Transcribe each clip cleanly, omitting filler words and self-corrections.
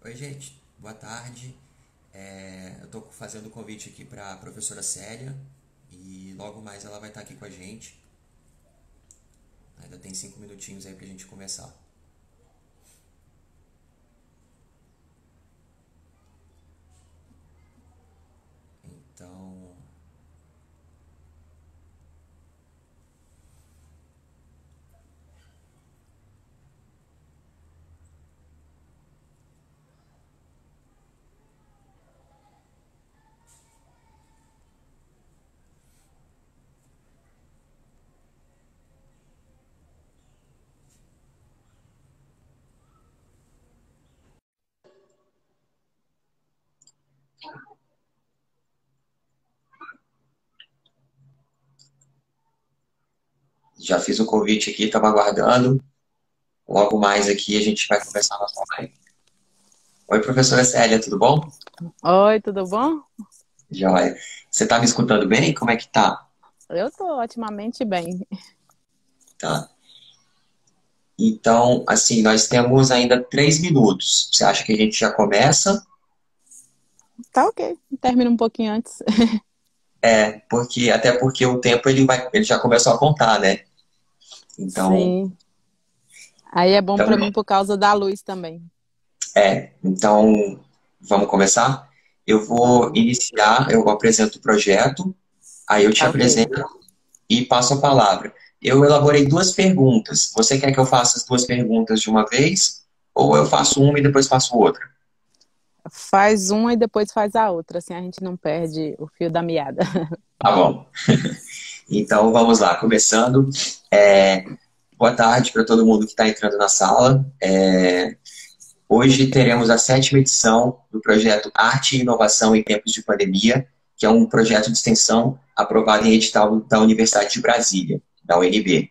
Oi, gente. Boa tarde. Eu estou fazendo o convite aqui para a professora Célia e logo mais ela vai estar aqui com a gente. Ainda tem 5 minutinhos aí para a gente começar. Então, já fiz o convite aqui, estava aguardando. Logo mais aqui a gente vai começar a nossa live. Oi, professora Célia, tudo bom? Oi, tudo bom? Joia. Você está me escutando bem? Como é que tá? Eu tô otimamente bem. Tá. Então, assim, nós temos ainda 3 minutos. Você acha que a gente já começa? Tá ok, termina um pouquinho antes. Até porque o tempo ele já começou a contar, né? Então, Sim. Aí é bom então, pra mim por causa da luz também. então vamos começar? Eu vou Vamos. iniciar, eu apresento o projeto, aí eu te Tá ok. apresento e passo a palavra. Eu elaborei duas perguntas. Você quer que eu faça as duas perguntas de uma vez? Ou eu faço uma e depois faço outra? Faz uma e depois faz a outra, assim a gente não perde o fio da meada. Tá bom. Então vamos lá, começando. É, Boa tarde para todo mundo que está entrando na sala. Hoje teremos a sétima edição do projeto Arte e Inovação em Tempos de Pandemia, que é um projeto de extensão aprovado em edital da Universidade de Brasília, da UNB.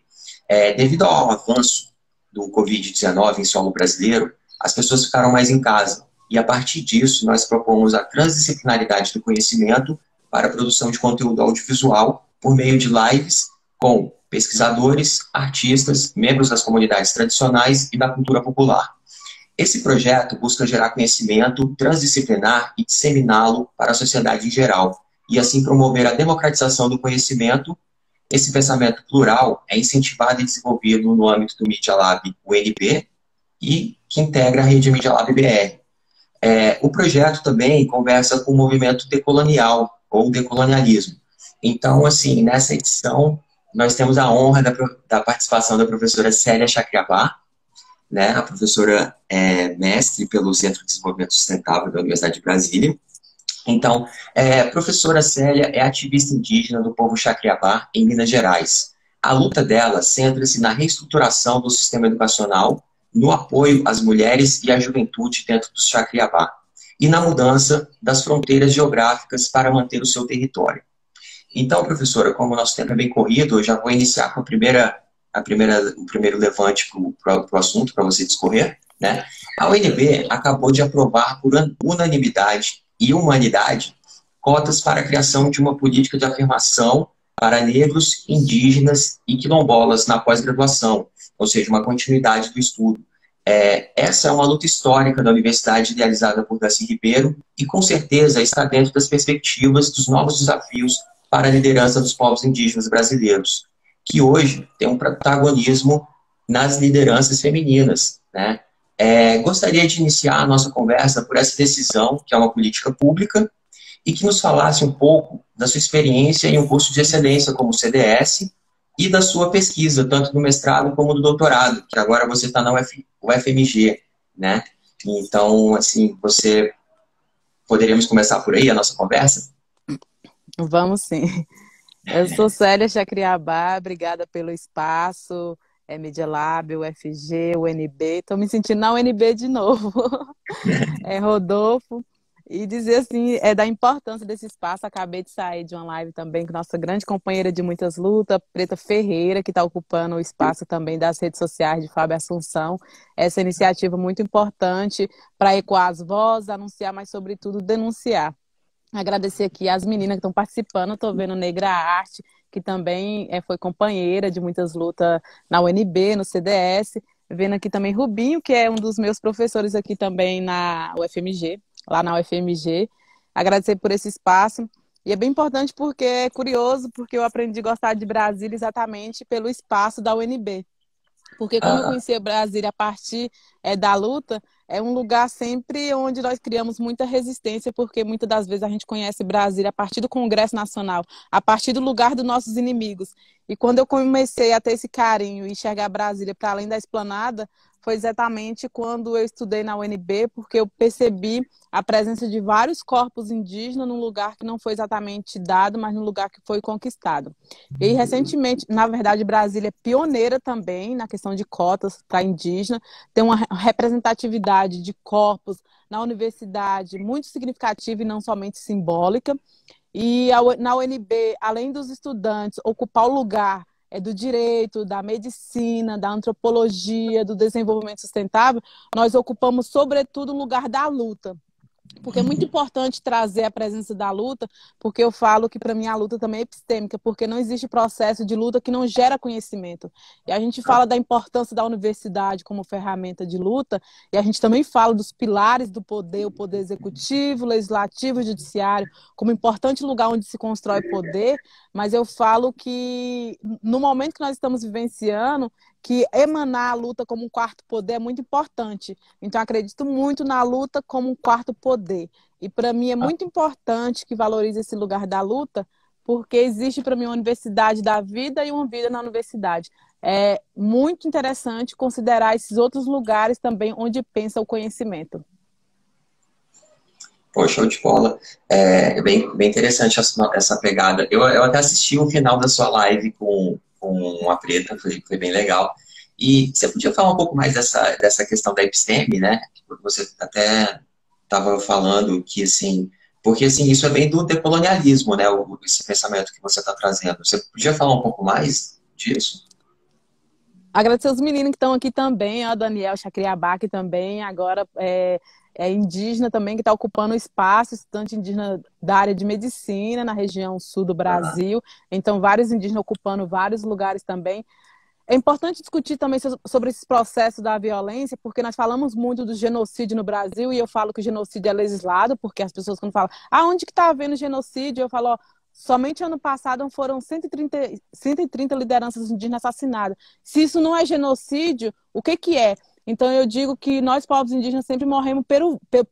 Devido ao avanço do Covid-19 em solo brasileiro, as pessoas ficaram mais em casa. E a partir disso, nós propomos a transdisciplinaridade do conhecimento para a produção de conteúdo audiovisual por meio de lives com pesquisadores, artistas, membros das comunidades tradicionais e da cultura popular. Esse projeto busca gerar conhecimento transdisciplinar e disseminá-lo para a sociedade em geral, e assim promover a democratização do conhecimento. Esse pensamento plural é incentivado e desenvolvido no âmbito do Media Lab UNB e que integra a rede Media Lab BR. O projeto também conversa com o movimento decolonial ou decolonialismo. Então, assim, nessa edição, nós temos a honra da participação da professora Célia Chacriabá, né? A professora é mestre pelo Centro de Desenvolvimento Sustentável da Universidade de Brasília. Então, a professora Célia é ativista indígena do povo Chacriabá, em Minas Gerais. A luta dela centra-se na reestruturação do sistema educacional, no apoio às mulheres e à juventude dentro do Chacriabá, e na mudança das fronteiras geográficas para manter o seu território. Então, professora, como o nosso tempo é bem corrido, eu já vou iniciar com o primeiro levante para o assunto, para você discorrer. Né? A UNB acabou de aprovar por unanimidade e humanidade cotas para a criação de uma política de afirmação para negros, indígenas e quilombolas na pós-graduação, ou seja, uma continuidade do estudo. Essa é uma luta histórica da universidade idealizada por Darcy Ribeiro e, com certeza, está dentro das perspectivas dos novos desafios para a liderança dos povos indígenas brasileiros, que hoje tem um protagonismo nas lideranças femininas. Né? Gostaria de iniciar a nossa conversa por essa decisão, que é uma política pública, e que nos falasse um pouco da sua experiência em um curso de excelência como o CDS e da sua pesquisa, tanto no mestrado como no doutorado, que agora você está na UFMG, né? Então, assim, poderíamos começar por aí a nossa conversa? Vamos sim. Eu sou Célia Chacriabá, obrigada pelo espaço, Media Lab, UFG, UNB. Estou me sentindo na UNB de novo. Rodolfo. E dizer assim, da importância desse espaço. Acabei de sair de uma live também com nossa grande companheira de muitas lutas, Preta Ferreira, que está ocupando o espaço também das redes sociais de Fábio Assunção. Essa iniciativa muito importante para ecoar as vozes, anunciar, mas sobretudo denunciar. Agradecer aqui às meninas que estão participando. Estou vendo Negra Arte, que também foi companheira de muitas lutas na UNB, no CDS. Vendo aqui também Rubinho, que é um dos meus professores aqui também na UFMG, lá na UFMG. Agradecer por esse espaço. E é bem importante porque é curioso, porque eu aprendi a gostar de Brasília exatamente pelo espaço da UNB. Porque como eu Ah, conhecia Brasília a partir da luta, é um lugar sempre onde nós criamos muita resistência, porque muitas das vezes a gente conhece Brasília a partir do Congresso Nacional, a partir do lugar dos nossos inimigos. E quando eu comecei a ter esse carinho e enxergar Brasília para além da esplanada, foi exatamente quando eu estudei na UNB, porque eu percebi a presença de vários corpos indígenas num lugar que não foi exatamente dado, mas num lugar que foi conquistado. E recentemente, na verdade, Brasília é pioneira também na questão de cotas para indígena, tem uma representatividade de corpos na universidade muito significativa e não somente simbólica. E na UNB, além dos estudantes ocupar o lugar do direito, da medicina, da antropologia, do desenvolvimento sustentável, nós ocupamos, sobretudo, o lugar da luta. Porque é muito importante trazer a presença da luta, porque eu falo que para mim a luta também é epistêmica, porque não existe processo de luta que não gera conhecimento. E a gente fala da importância da universidade como ferramenta de luta, e a gente também fala dos pilares do poder, o poder executivo, legislativo e judiciário, como importante lugar onde se constrói poder, mas eu falo que no momento que nós estamos vivenciando, que emanar a luta como um quarto poder é muito importante. Então, acredito muito na luta como um quarto poder. E, para mim, é muito importante que valorize esse lugar da luta, porque existe, para mim, uma universidade da vida e uma vida na universidade. É muito interessante considerar esses outros lugares também onde pensa o conhecimento. pô, show de bola. É bem interessante essa pegada. Eu até assisti o final da sua live com a Preta, foi bem legal. E você podia falar um pouco mais dessa questão da episteme, né? Porque você até estava falando que, assim, porque, assim, isso é bem do decolonialismo, né? Esse pensamento que você está trazendo. Você podia falar um pouco mais disso? Agradecer os meninos que estão aqui também, ó, Daniel Chacriabá, que também agora é indígena também, que está ocupando espaço, estudante indígena da área de medicina na região sul do Ah, Brasil. Então, vários indígenas ocupando vários lugares também. É importante discutir também sobre esses processos da violência, porque nós falamos muito do genocídio no Brasil, e eu falo que o genocídio é legislado, porque as pessoas quando falam, onde que está havendo genocídio? Eu falo, ó, somente ano passado foram 130 lideranças indígenas assassinadas. Se isso não é genocídio, o que que é? Então eu digo que nós, povos indígenas, sempre morremos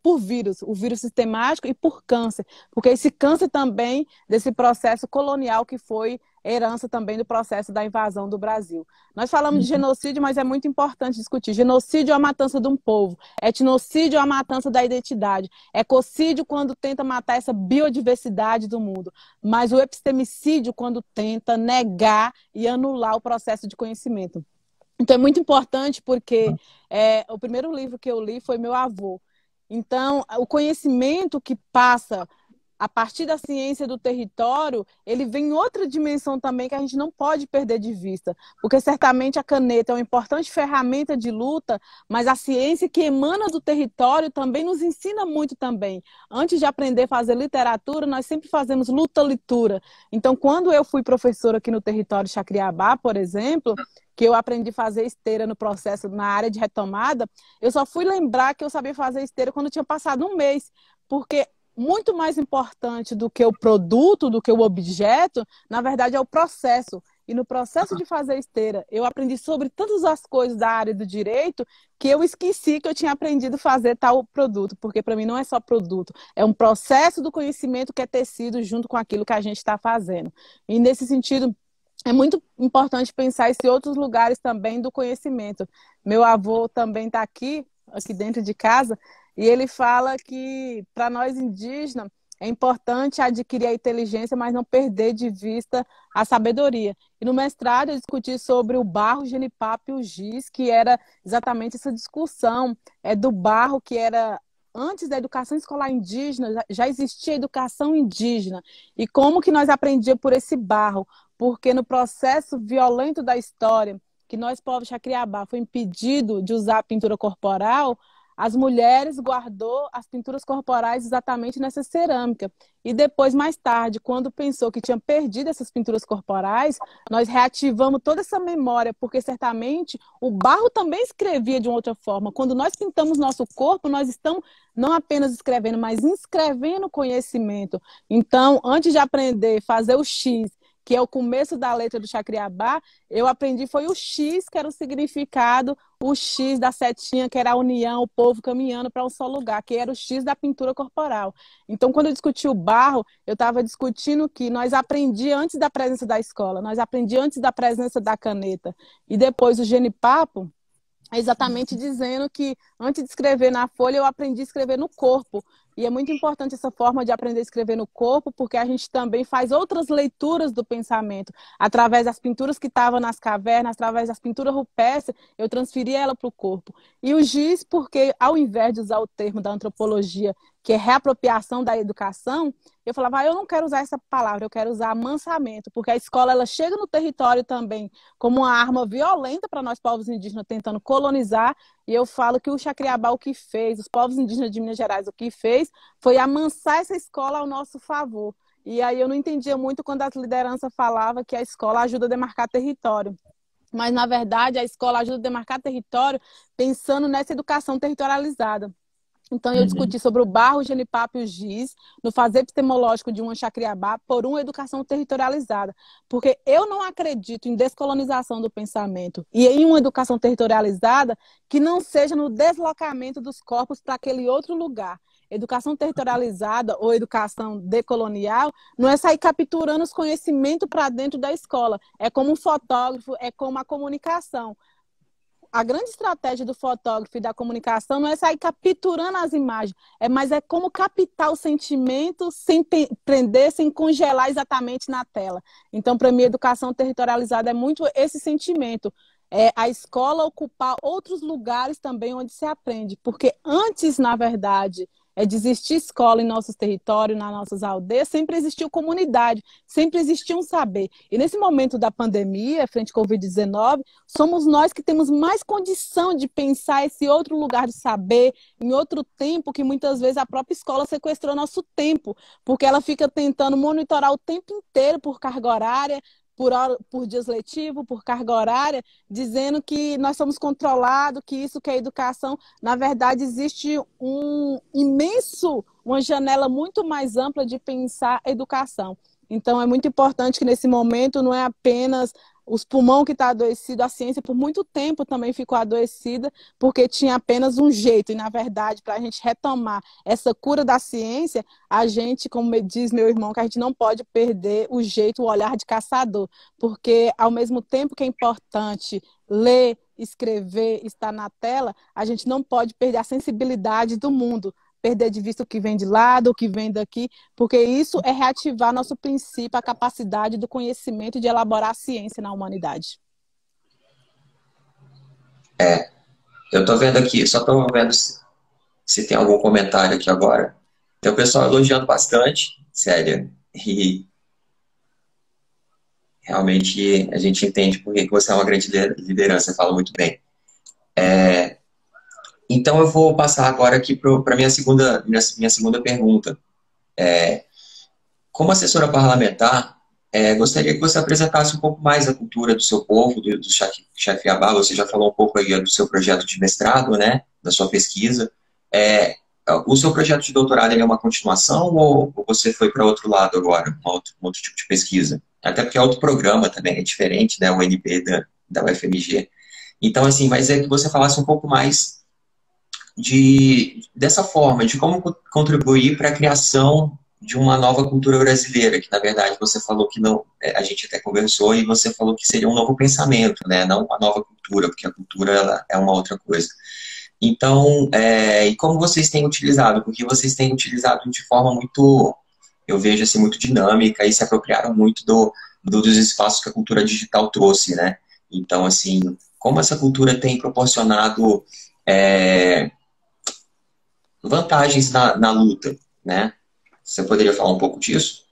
por vírus, o vírus sistemático e por câncer, porque esse câncer também desse processo colonial que foi herança também do processo da invasão do Brasil. Nós falamos de genocídio, mas é muito importante discutir. Genocídio é a matança de um povo, etnocídio é a matança da identidade, ecocídio quando tenta matar essa biodiversidade do mundo, mas o epistemicídio quando tenta negar e anular o processo de conhecimento. Então é muito importante porque o primeiro livro que eu li foi meu avô. Então, o conhecimento que passa a partir da ciência do território, ele vem em outra dimensão também que a gente não pode perder de vista, porque certamente a caneta é uma importante ferramenta de luta, mas a ciência que emana do território também nos ensina muito também. Antes de aprender a fazer literatura, nós sempre fazemos luta-leitura. Então, quando eu fui professora aqui no território Chacriabá, por exemplo, que eu aprendi a fazer esteira no processo, na área de retomada, eu só fui lembrar que eu sabia fazer esteira quando tinha passado um mês, porque muito mais importante do que o produto, do que o objeto, na verdade é o processo. E no processo de fazer esteira, eu aprendi sobre todas as coisas da área do direito que eu esqueci que eu tinha aprendido a fazer tal produto, porque para mim não é só produto, é um processo do conhecimento que é tecido junto com aquilo que a gente está fazendo. E nesse sentido, é muito importante pensar em outros lugares também do conhecimento. Meu avô também está aqui dentro de casa, e ele fala que para nós indígenas é importante adquirir a inteligência, mas não perder de vista a sabedoria. E no mestrado eu discuti sobre o barro, genipapo e o giz, que era exatamente essa discussão do barro que era antes da educação escolar indígena, já existia educação indígena. E como que nós aprendíamos por esse barro? Porque no processo violento da história, que nós, povos Chacriabá, foi impedido de usar a pintura corporal, as mulheres guardou as pinturas corporais exatamente nessa cerâmica. E depois, mais tarde, quando pensou que tinha perdido essas pinturas corporais, nós reativamos toda essa memória, porque certamente o barro também escrevia de uma outra forma. Quando nós pintamos nosso corpo, nós estamos não apenas escrevendo, mas inscrevendo conhecimento. Então, antes de aprender a fazer o X, que é o começo da letra do Chacriabá, eu aprendi foi o X, que era o significado, o X da setinha, que era a união, o povo caminhando para um só lugar, que era o X da pintura corporal. Então, quando eu discuti o barro, eu estava discutindo que nós aprendi antes da presença da escola, nós aprendi antes da presença da caneta. E depois o genipapo, é exatamente dizendo que antes de escrever na folha, eu aprendi a escrever no corpo. E é muito importante essa forma de aprender a escrever no corpo, porque a gente também faz outras leituras do pensamento. Através das pinturas que estavam nas cavernas, através das pinturas rupestres, eu transferi ela para o corpo. E o giz, porque ao invés de usar o termo da antropologia, que é reapropriação da educação, eu falava, eu não quero usar essa palavra, eu quero usar amansamento, porque a escola ela chega no território também como uma arma violenta para nós povos indígenas tentando colonizar, e eu falo que o Chacriabá o que fez, os povos indígenas de Minas Gerais o que fez, foi amansar essa escola ao nosso favor. E aí eu não entendia muito quando a liderança falava que a escola ajuda a demarcar território. Mas, na verdade, a escola ajuda a demarcar território pensando nessa educação territorializada. Então, eu discuti sobre o barro, o genipapo e o giz no fazer epistemológico de uma Chacriabá por uma educação territorializada. Porque eu não acredito em descolonização do pensamento e em uma educação territorializada que não seja no deslocamento dos corpos para aquele outro lugar. Educação territorializada ou educação decolonial não é sair capturando os conhecimentos para dentro da escola. É como um fotógrafo, é como a comunicação. A grande estratégia do fotógrafo e da comunicação não é sair capturando as imagens, mas é como captar o sentimento sem prender, sem congelar exatamente na tela. Então, para mim, a educação territorializada é muito esse sentimento. É a escola ocupar outros lugares também onde se aprende. Porque antes, na verdade, de existir escola em nossos territórios, nas nossas aldeias, sempre existiu comunidade, sempre existiu um saber. E nesse momento da pandemia, frente ao Covid-19, somos nós que temos mais condição de pensar esse outro lugar de saber, em outro tempo, que muitas vezes a própria escola sequestrou nosso tempo, porque ela fica tentando monitorar o tempo inteiro por carga horária, por dias letivos, por carga horária, dizendo que nós somos controlados, que isso que é educação. Na verdade, existe uma janela muito mais ampla de pensar educação. Então, é muito importante que nesse momento não é apenas os pulmões que estão adoecidos, a ciência por muito tempo também ficou adoecida, porque tinha apenas um jeito, e na verdade, para a gente retomar essa cura da ciência, a gente, como diz meu irmão, que a gente não pode perder o jeito, o olhar de caçador, porque ao mesmo tempo que é importante ler, escrever, estar na tela, a gente não pode perder a sensibilidade do mundo, perder de vista o que vem de lado, o que vem daqui, porque isso é reativar nosso princípio, a capacidade do conhecimento de elaborar a ciência na humanidade. Eu estou vendo aqui, só estou vendo se tem algum comentário aqui agora. Tem o pessoal elogiando bastante, sério, e realmente a gente entende porque você é uma grande liderança, fala muito bem. Então eu vou passar agora aqui para minha segunda pergunta. Como assessora parlamentar, gostaria que você apresentasse um pouco mais a cultura do seu povo, do Chacriabá. Você já falou um pouco aí do seu projeto de mestrado, né, da sua pesquisa. O seu projeto de doutorado é uma continuação ou você foi para outro lado agora, um outro tipo de pesquisa? Até porque é outro programa também, é diferente, né, o UNB da UFMG. Então, assim, mas é que você falasse um pouco mais dessa forma, de como contribuir para a criação de uma nova cultura brasileira, que na verdade você falou que não, a gente até conversou e você falou que seria um novo pensamento, né, não uma nova cultura, porque a cultura ela é uma outra coisa. Então, e como vocês têm utilizado? Porque vocês têm utilizado de forma muito, eu vejo assim, muito dinâmica e se apropriaram muito dos espaços que a cultura digital trouxe, né? Então, assim, como essa cultura tem proporcionado vantagens na luta, né? Você poderia falar um pouco disso?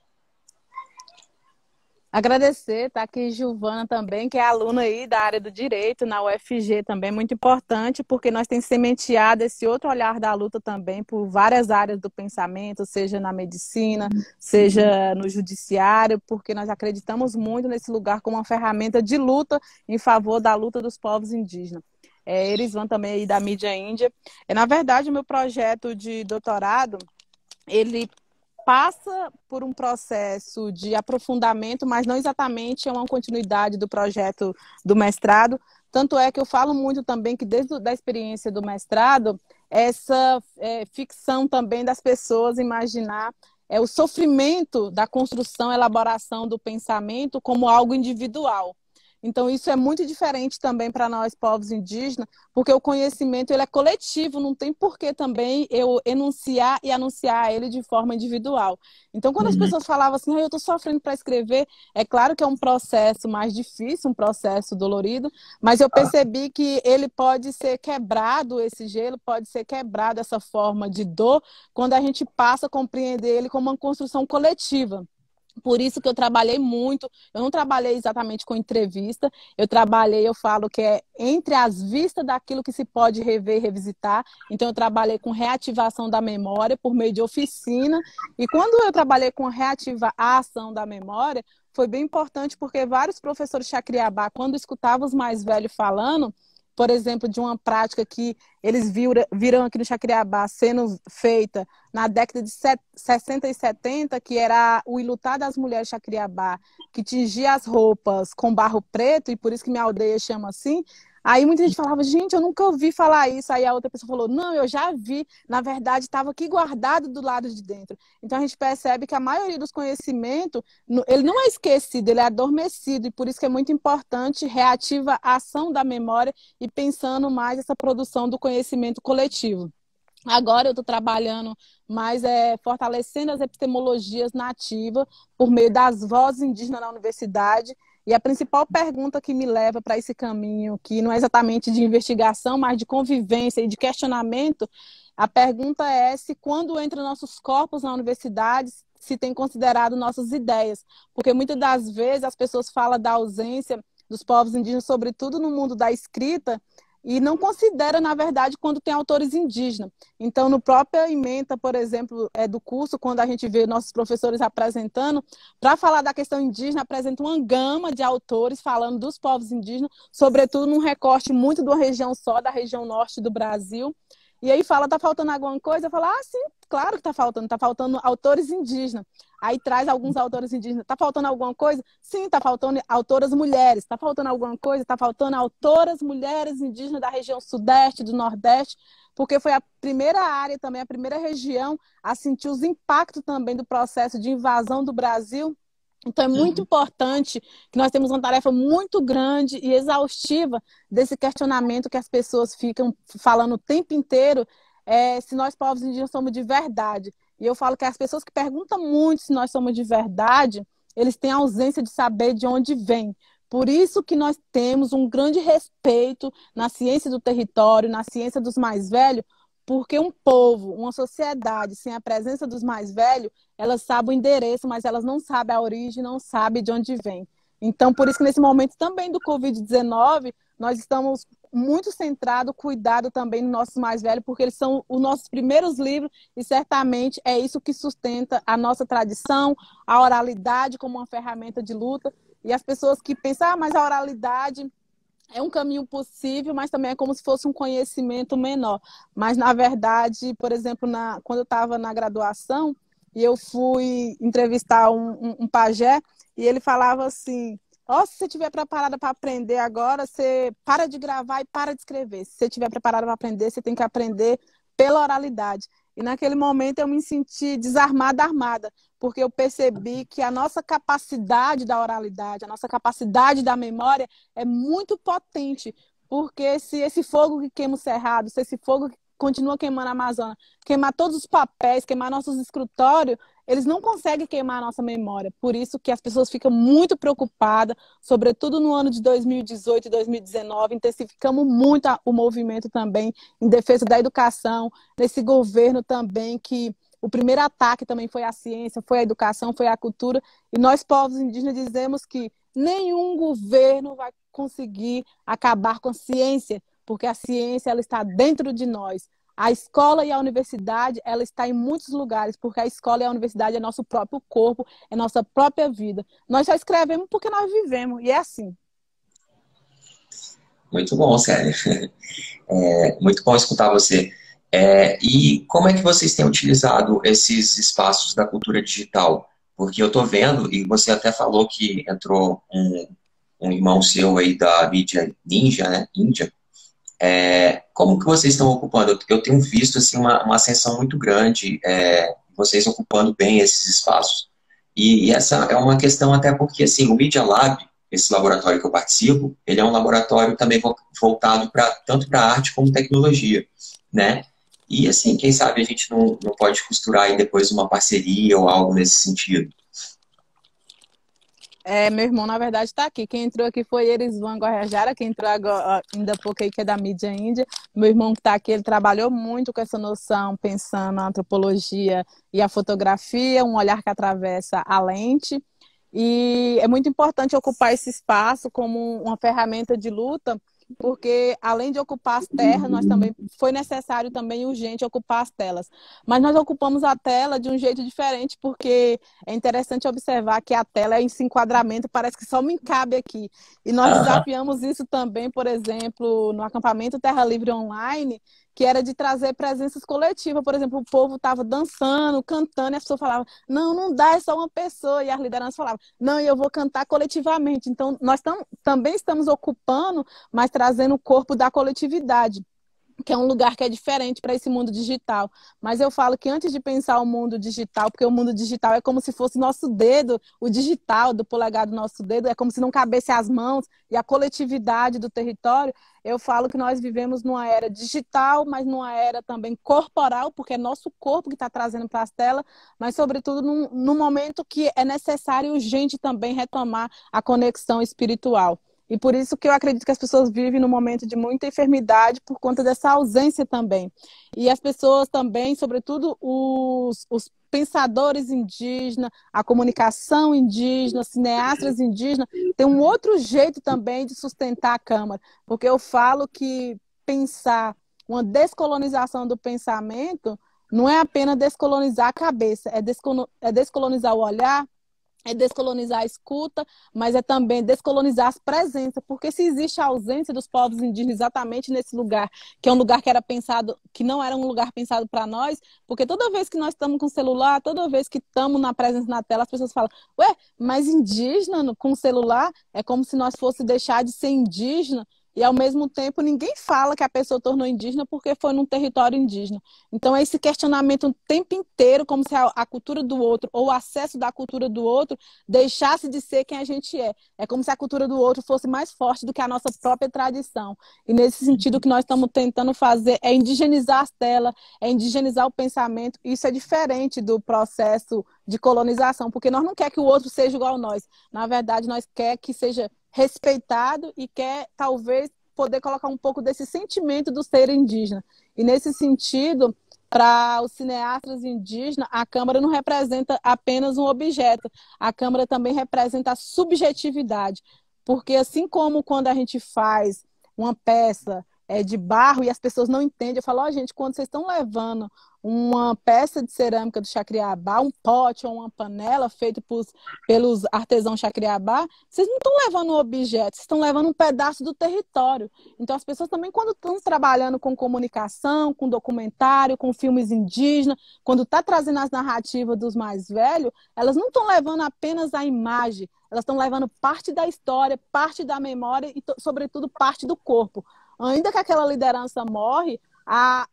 Agradecer, tá aqui Giovana também, que é aluna aí da área do direito na UFG também, muito importante, porque nós temos sementeado esse outro olhar da luta também por várias áreas do pensamento, seja na medicina, seja no judiciário, porque nós acreditamos muito nesse lugar como uma ferramenta de luta em favor da luta dos povos indígenas. Eles vão também aí da mídia índia. Na verdade, o meu projeto de doutorado, ele passa por um processo de aprofundamento, mas não exatamente é uma continuidade do projeto do mestrado. Tanto é que eu falo muito também que desde a experiência do mestrado, essa ficção também das pessoas imaginar o sofrimento da construção, elaboração do pensamento como algo individual. Então, isso é muito diferente também para nós, povos indígenas, porque o conhecimento ele é coletivo, não tem por que também eu enunciar e anunciar ele de forma individual. Então, quando as pessoas falavam assim, eu estou sofrendo para escrever, é claro que é um processo mais difícil, um processo dolorido, mas eu percebi que ele pode ser quebrado, esse gelo pode ser quebrado, essa forma de dor, quando a gente passa a compreender ele como uma construção coletiva. Por isso que eu trabalhei muito, eu não trabalhei exatamente com entrevista, eu falo que é entre as vistas daquilo que se pode rever e revisitar, então eu trabalhei com reativação da memória por meio de oficina, e quando eu trabalhei com reativação da memória, foi bem importante porque vários professores Chacriabá, quando escutavam os mais velhos falando, por exemplo, de uma prática que eles viram aqui no Chacriabá sendo feita na década de 60 e 70, que era o Ilutá das Mulheres Chacriabá, que tingia as roupas com barro preto, e por isso que minha aldeia chama assim. Aí muita gente falava, gente, eu nunca ouvi falar isso. Aí a outra pessoa falou, não, eu já vi. Na verdade, estava aqui guardado do lado de dentro. Então a gente percebe que a maioria dos conhecimentos, ele não é esquecido, ele é adormecido. E por isso que é muito importante reativa a ação da memória e pensando mais essa produção do conhecimento coletivo. Agora eu estou trabalhando mais fortalecendo as epistemologias nativas por meio das vozes indígenas na universidade. E a principal pergunta que me leva para esse caminho, que não é exatamente de investigação, mas de convivência e de questionamento, a pergunta é se quando entra nossos corpos na universidade, se tem considerado nossas ideias. Porque muitas das vezes as pessoas falam da ausência dos povos indígenas, sobretudo no mundo da escrita, e não considera, na verdade, quando tem autores indígenas. Então, no próprio ementa, por exemplo, do curso, quando a gente vê nossos professores apresentando, para falar da questão indígena, apresenta uma gama de autores falando dos povos indígenas, sobretudo num recorte muito de uma região só, da região norte do Brasil. E aí fala, tá faltando alguma coisa? Eu falo, sim, claro que tá faltando autores indígenas. Aí traz alguns autores indígenas, tá faltando alguma coisa? Sim, tá faltando autoras mulheres. Tá faltando alguma coisa? Tá faltando autoras mulheres indígenas da região sudeste, do nordeste, porque foi a primeira área também, a primeira região a sentir os impactos também do processo de invasão do Brasil. Então, é muito importante que nós temos uma tarefa muito grande e exaustiva desse questionamento que as pessoas ficam falando o tempo inteiro, se nós, povos indígenas, somos de verdade. E eu falo que as pessoas que perguntam muito se nós somos de verdade, eles têm ausência de saber de onde vem. Por isso que nós temos um grande respeito na ciência do território, na ciência dos mais velhos, porque um povo, uma sociedade, sem a presença dos mais velhos, elas sabem o endereço, mas elas não sabem a origem, não sabem de onde vem. Então, por isso que nesse momento também do Covid-19, nós estamos muito centrados, cuidado também nos nossos mais velhos, porque eles são os nossos primeiros livros e certamente é isso que sustenta a nossa tradição, a oralidade como uma ferramenta de luta. E as pessoas que pensam, mas a oralidade é um caminho possível, mas também é como se fosse um conhecimento menor. Mas, na verdade, por exemplo, quando eu estava na graduação, e eu fui entrevistar um pajé, e ele falava assim, se você estiver preparada para aprender agora, você para de gravar e para de escrever. Se você estiver preparada para aprender, você tem que aprender pela oralidade. E naquele momento eu me senti desarmada, armada, porque eu percebi que a nossa capacidade da oralidade, a nossa capacidade da memória é muito potente, porque se esse fogo que queima o Cerrado, se esse fogo que continua queimando a Amazônia, queimar todos os papéis, queimar nossos escritórios, eles não conseguem queimar a nossa memória. Por isso que as pessoas ficam muito preocupadas, sobretudo no ano de 2018 e 2019, intensificamos muito o movimento também em defesa da educação, nesse governo também que o primeiro ataque também foi a ciência, foi a educação, foi a cultura. E nós, povos indígenas, dizemos que nenhum governo vai conseguir acabar com a ciência, porque a ciência ela está dentro de nós. A escola e a universidade, ela está em muitos lugares, porque a escola e a universidade é nosso próprio corpo, é nossa própria vida. Nós só escrevemos porque nós vivemos, e é assim. Muito bom, Célia. Muito bom escutar você. E como é que vocês têm utilizado esses espaços da cultura digital? Porque eu estou vendo, e você até falou que entrou um irmão seu aí da mídia Ninja, né? Índia. Como que vocês estão ocupando? Eu tenho visto assim, uma ascensão muito grande, vocês ocupando bem esses espaços. E essa é uma questão até porque assim, o Media Lab, esse laboratório que eu participo, ele é um laboratório também voltado tanto para arte como tecnologia, né? E assim, quem sabe a gente não pode costurar aí depois uma parceria ou algo nesse sentido. Meu irmão, na verdade, está aqui. Quem entrou aqui foi Erisvan Guajajara, quem entrou agora, ainda há pouco aí, que é da mídia índia. Meu irmão que está aqui, ele trabalhou muito com essa noção, pensando na antropologia e a fotografia, um olhar que atravessa a lente. E é muito importante ocupar esse espaço como uma ferramenta de luta, porque além de ocupar as terras, nós também foi necessário também urgente ocupar as telas. Mas nós ocupamos a tela de um jeito diferente, porque é interessante observar que a tela esse enquadramento parece que só me cabe aqui. E nós desafiamos isso também, por exemplo, no acampamento Terra Livre Online, que era de trazer presenças coletivas. Por exemplo, o povo estava dançando, cantando, e as pessoas falavam, não dá, é só uma pessoa. E as lideranças falavam, não, eu vou cantar coletivamente. Então, nós também estamos ocupando, mas trazendo o corpo da coletividade, que é um lugar que é diferente para esse mundo digital. Mas eu falo que antes de pensar o mundo digital, porque o mundo digital é como se fosse nosso dedo, o digital do polegar do nosso dedo, é como se não cabesse as mãos e a coletividade do território. Eu falo que nós vivemos numa era digital, mas numa era também corporal, porque é nosso corpo que está trazendo para as telas, mas sobretudo num momento que é necessário e urgente também retomar a conexão espiritual. E por isso que eu acredito que as pessoas vivem num momento de muita enfermidade por conta dessa ausência também. E as pessoas também, sobretudo os pensadores indígenas, a comunicação indígena, cineastas indígenas, tem um outro jeito também de sustentar a Câmara. Porque eu falo que pensar uma descolonização do pensamento não é apenas descolonizar a cabeça, é descolonizar o olhar, é descolonizar a escuta, mas é também descolonizar as presenças, porque se existe a ausência dos povos indígenas exatamente nesse lugar, que é um lugar que era pensado, que não era um lugar pensado para nós, porque toda vez que nós estamos com o celular, toda vez que estamos na presença na tela, as pessoas falam, ué, mas indígena com o celular é como se nós fosse deixar de ser indígena, e ao mesmo tempo ninguém fala que a pessoa tornou indígena porque foi num território indígena. Então é esse questionamento o tempo inteiro, como se a cultura do outro ou o acesso da cultura do outro deixasse de ser quem a gente é. É como se a cultura do outro fosse mais forte do que a nossa própria tradição. E nesse sentido o que nós estamos tentando fazer é indigenizar as telas, é indigenizar o pensamento. Isso é diferente do processo de colonização, porque nós não queremos que o outro seja igual a nós. Na verdade, nós queremos que seja respeitado e quer, talvez, poder colocar um pouco desse sentimento do ser indígena. E, nesse sentido, para os cineastas indígenas, a Câmara não representa apenas um objeto, a Câmara também representa a subjetividade. Porque, assim como quando a gente faz uma peça de barro e as pessoas não entendem, eu falo, gente, quando vocês estão levando uma peça de cerâmica do Chacriabá, um pote ou uma panela feito pelos artesãos Chacriabá, vocês não estão levando um objeto, vocês estão levando um pedaço do território. Então as pessoas também, quando estão trabalhando com comunicação, com documentário, com filmes indígenas, quando está trazendo as narrativas dos mais velhos, elas não estão levando apenas a imagem, elas estão levando parte da história, parte da memória e, sobretudo, parte do corpo. Ainda que aquela liderança morre, a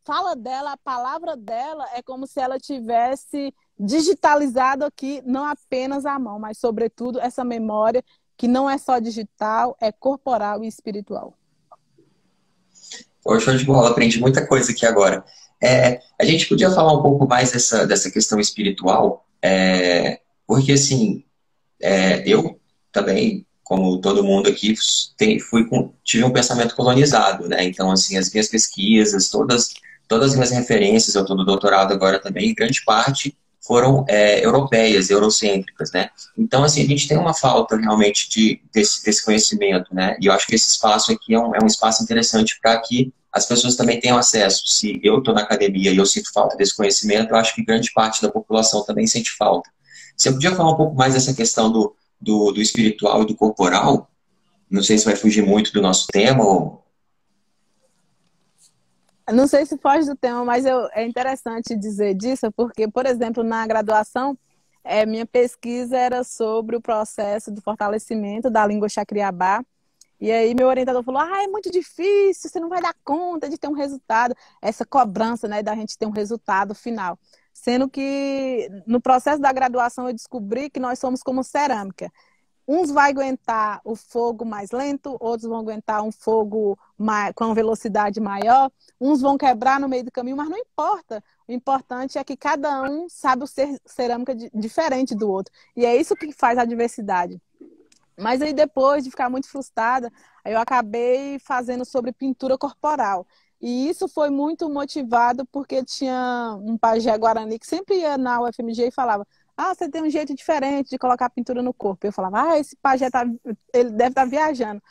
fala dela, a palavra dela é como se ela tivesse digitalizado aqui, não apenas a mão, mas sobretudo essa memória que não é só digital, é corporal e espiritual. Show de bola, aprendi muita coisa aqui agora. A gente podia falar um pouco mais dessa questão espiritual, porque assim, eu também, como todo mundo aqui, tive um pensamento colonizado, né? Então, assim, as minhas pesquisas, todas as minhas referências, eu estou no doutorado agora também, grande parte foram europeias, eurocêntricas, né? Então, assim, a gente tem uma falta realmente desse conhecimento, né? E eu acho que esse espaço aqui é um espaço interessante para que as pessoas também tenham acesso. Se eu estou na academia e eu sinto falta desse conhecimento, eu acho que grande parte da população também sente falta. Você podia falar um pouco mais dessa questão do espiritual e do corporal? Não sei se vai fugir muito do nosso tema ou... Não sei se foge do tema, mas é interessante dizer disso, porque, por exemplo, na graduação, minha pesquisa era sobre o processo de fortalecimento da língua Chacriabá. E aí meu orientador falou, é muito difícil, você não vai dar conta de ter um resultado, essa cobrança, né, da gente ter um resultado final. Sendo que no processo da graduação eu descobri que nós somos como cerâmica. Uns vão aguentar o fogo mais lento, outros vão aguentar um fogo com velocidade maior, uns vão quebrar no meio do caminho, mas não importa. O importante é que cada um sabe ser cerâmica diferente do outro. E é isso que faz a diversidade. Mas aí depois de ficar muito frustrada, aí eu acabei fazendo sobre pintura corporal. E isso foi muito motivado porque tinha um pajé guarani que sempre ia na UFMG e falava: você tem um jeito diferente de colocar pintura no corpo. Eu falava: esse pajé ele deve estar viajando.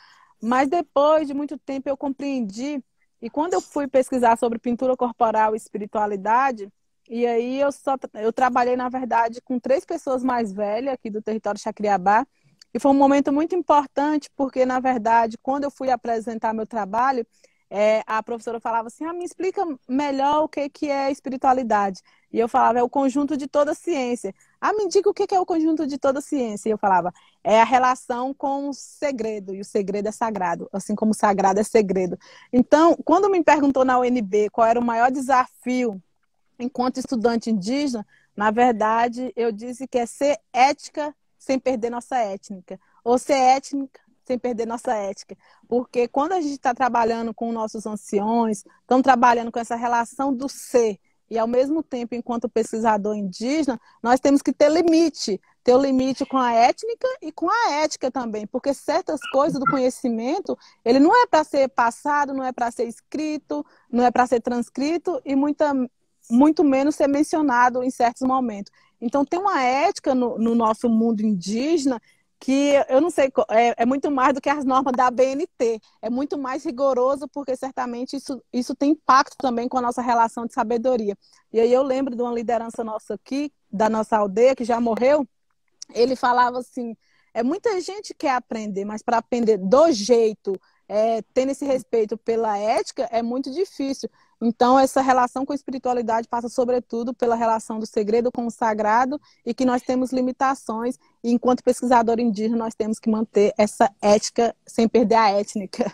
Mas depois de muito tempo eu compreendi. E quando eu fui pesquisar sobre pintura corporal e espiritualidade, e aí eu trabalhei, na verdade, com 3 pessoas mais velhas aqui do território Chacriabá. E foi um momento muito importante, porque, na verdade, quando eu fui apresentar meu trabalho, a professora falava assim, me explica melhor o que é espiritualidade. E eu falava, é o conjunto de toda a ciência. Me diga o que é o conjunto de toda a ciência. E eu falava, é a relação com o segredo, e o segredo é sagrado, assim como o sagrado é segredo. Então, quando me perguntou na UNB qual era o maior desafio enquanto estudante indígena, na verdade, eu disse que é ser ética sem perder nossa étnica, ou ser étnica sem perder nossa ética, porque quando a gente está trabalhando com nossos anciões, estão trabalhando com essa relação do ser, e ao mesmo tempo, enquanto pesquisador indígena, nós temos que ter o limite com a étnica e com a ética também, porque certas coisas do conhecimento, ele não é para ser passado, não é para ser escrito, não é para ser transcrito, e muito menos ser mencionado em certos momentos. Então, tem uma ética no nosso mundo indígena que, eu não sei, é muito mais do que as normas da BNT. É muito mais rigoroso, porque certamente isso tem impacto também com a nossa relação de sabedoria. E aí eu lembro de uma liderança nossa aqui, da nossa aldeia, que já morreu, ele falava assim, muita gente quer aprender, mas para aprender do jeito, tendo esse respeito pela ética, é muito difícil. Então, essa relação com a espiritualidade passa, sobretudo, pela relação do segredo com o sagrado e que nós temos limitações. E, enquanto pesquisador indígena, nós temos que manter essa ética sem perder a étnica.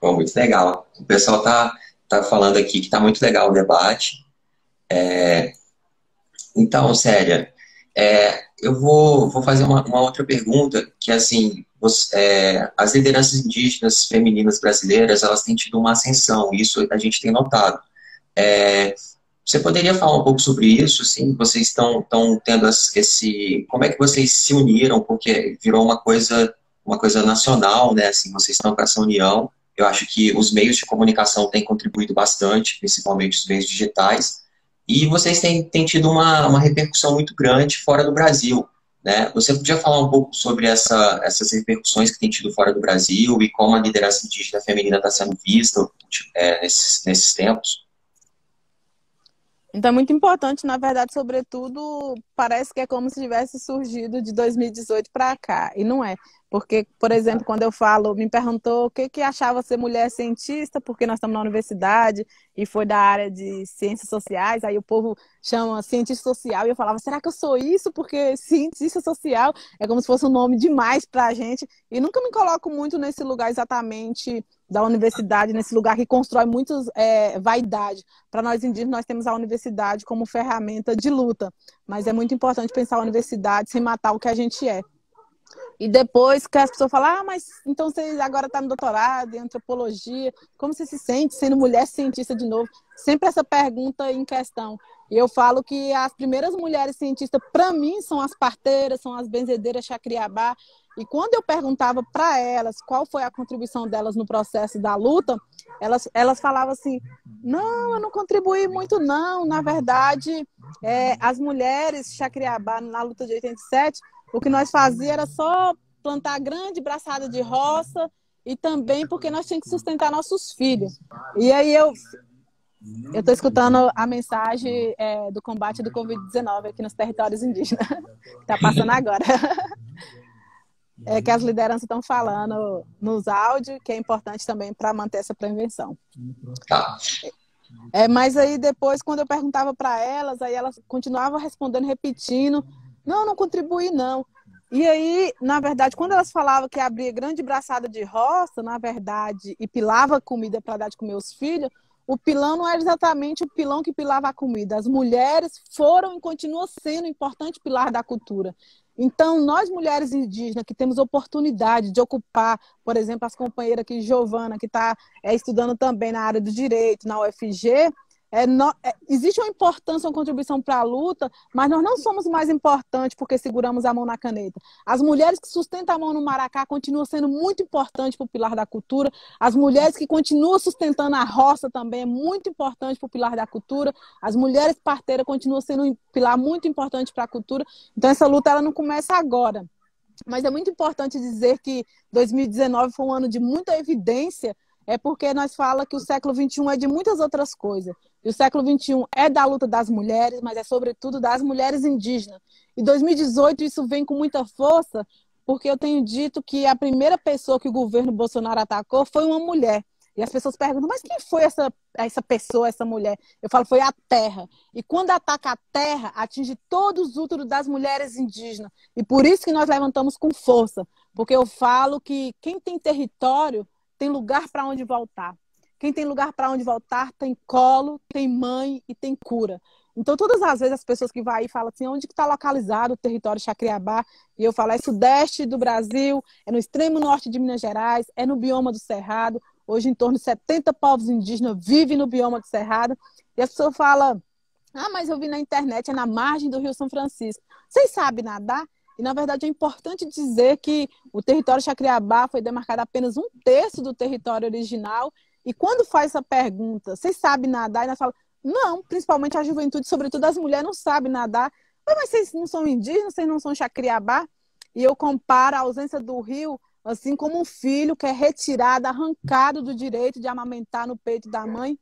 Bom, muito legal. O pessoal tá falando aqui que tá muito legal o debate. Então, Célia, eu vou fazer uma outra pergunta, que assim, as lideranças indígenas femininas brasileiras, elas têm tido uma ascensão, isso a gente tem notado. Você poderia falar um pouco sobre isso, assim, vocês estão tendo como é que vocês se uniram, porque virou uma coisa nacional, né, assim, vocês estão com essa união. Eu acho que os meios de comunicação têm contribuído bastante, principalmente os meios digitais, e vocês têm tido uma repercussão muito grande fora do Brasil, né? Você podia falar um pouco sobre essas repercussões que tem tido fora do Brasil e como a liderança indígena feminina está sendo vista nesses tempos? Então, é muito importante, na verdade, sobretudo, parece que é como se tivesse surgido de 2018 para cá, e não é. Porque, por exemplo, quando eu me perguntou o que achava ser mulher cientista, porque nós estamos na universidade e foi da área de ciências sociais, aí o povo chama cientista social, e eu falava, será que eu sou isso? Porque cientista social é como se fosse um nome demais para a gente, e nunca me coloco muito nesse lugar exatamente da universidade, nesse lugar que constrói muitas vaidade. Para nós indígenas, nós temos a universidade como ferramenta de luta, mas é muito importante pensar a universidade sem matar o que a gente é. E depois que as pessoas falam, mas então você agora está no doutorado em antropologia, como você se sente sendo mulher cientista de novo? Sempre essa pergunta em questão. E eu falo que as primeiras mulheres cientistas, para mim, são as parteiras, são as benzedeiras Chacriabá, E quando eu perguntava para elas qual foi a contribuição delas no processo da luta, elas falavam assim, não, eu não contribuí muito não, na verdade, as mulheres Chacriabá, na luta de 87, o que nós fazíamos era só plantar grande braçada de roça e também porque nós tínhamos que sustentar nossos filhos. E aí eu estou escutando a mensagem do combate do Covid-19 aqui nos territórios indígenas. Está passando agora. Que as lideranças estão falando nos áudios, que é importante também para manter essa prevenção. Tá. Mas aí depois, quando eu perguntava para elas, aí elas continuavam respondendo, repetindo, não contribuí não. E aí, na verdade, quando elas falavam que abria grande braçada de roça, na verdade, e pilava comida para dar de comer aos filhos, o pilão não era exatamente o pilão que pilava a comida. As mulheres foram e continuam sendo um importante pilar da cultura. Então, nós mulheres indígenas que temos oportunidade de ocupar, por exemplo, as companheiras aqui, Giovana, que está estudando também na área do direito, na UFG, existe uma importância, uma contribuição para a luta, mas nós não somos mais importantes porque seguramos a mão na caneta. As mulheres que sustentam a mão no maracá continuam sendo muito importantes para o pilar da cultura. As mulheres que continuam sustentando a roça também é muito importante para o pilar da cultura. As mulheres parteiras continuam sendo um pilar muito importante para a cultura. Então, essa luta ela não começa agora. Mas é muito importante dizer que 2019 foi um ano de muita evidência, porque nós falamos que o século XXI é de muitas outras coisas. E o século XXI é da luta das mulheres, mas é sobretudo das mulheres indígenas. E 2018 isso vem com muita força, porque eu tenho dito que a primeira pessoa que o governo Bolsonaro atacou foi uma mulher. E as pessoas perguntam, mas quem foi essa pessoa, essa mulher? Eu falo, foi a terra. E quando ataca a terra, atinge todos os úteros das mulheres indígenas. E por isso que nós levantamos com força. Porque eu falo que quem tem território tem lugar para onde voltar. Quem tem lugar para onde voltar tem colo, tem mãe e tem cura. Então, todas as vezes as pessoas que vão aí falam assim, onde está localizado o território Chacriabá? E eu falo, é sudeste do Brasil, é no extremo norte de Minas Gerais, é no bioma do Cerrado. Hoje, em torno de 70 povos indígenas vivem no bioma do Cerrado. E as pessoas falam, mas eu vi na internet, é na margem do Rio São Francisco. Vocês sabem nadar? E, na verdade, é importante dizer que o território Chacriabá foi demarcado apenas 1/3 do território original. E quando faz essa pergunta, vocês sabem nadar? E nós falamos, não, principalmente a juventude, sobretudo as mulheres, não sabem nadar. Mas vocês não são indígenas, vocês não são Chacriabá? E eu comparo a ausência do rio, assim como um filho que é retirado, arrancado do direito de amamentar no peito da mãe.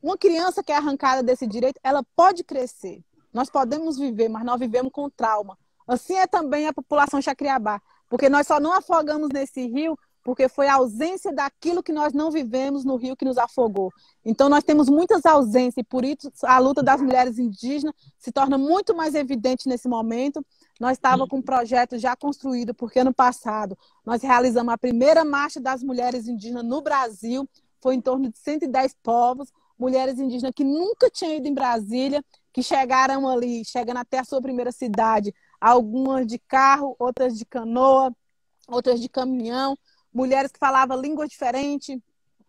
Uma criança que é arrancada desse direito, ela pode crescer. Nós podemos viver, mas nós vivemos com trauma. Assim é também a população Chacriabá, porque nós só não afogamos nesse rio porque foi a ausência daquilo que nós não vivemos no rio que nos afogou. Então nós temos muitas ausências e por isso a luta das mulheres indígenas se torna muito mais evidente nesse momento. Nós estávamos com um projeto já construído, porque ano passado nós realizamos a primeira marcha das mulheres indígenas no Brasil, foi em torno de 110 povos, mulheres indígenas que nunca tinham ido em Brasília, que chegaram ali, chegando até a sua primeira cidade, algumas de carro, outras de canoa, outras de caminhão, mulheres que falavam língua diferente,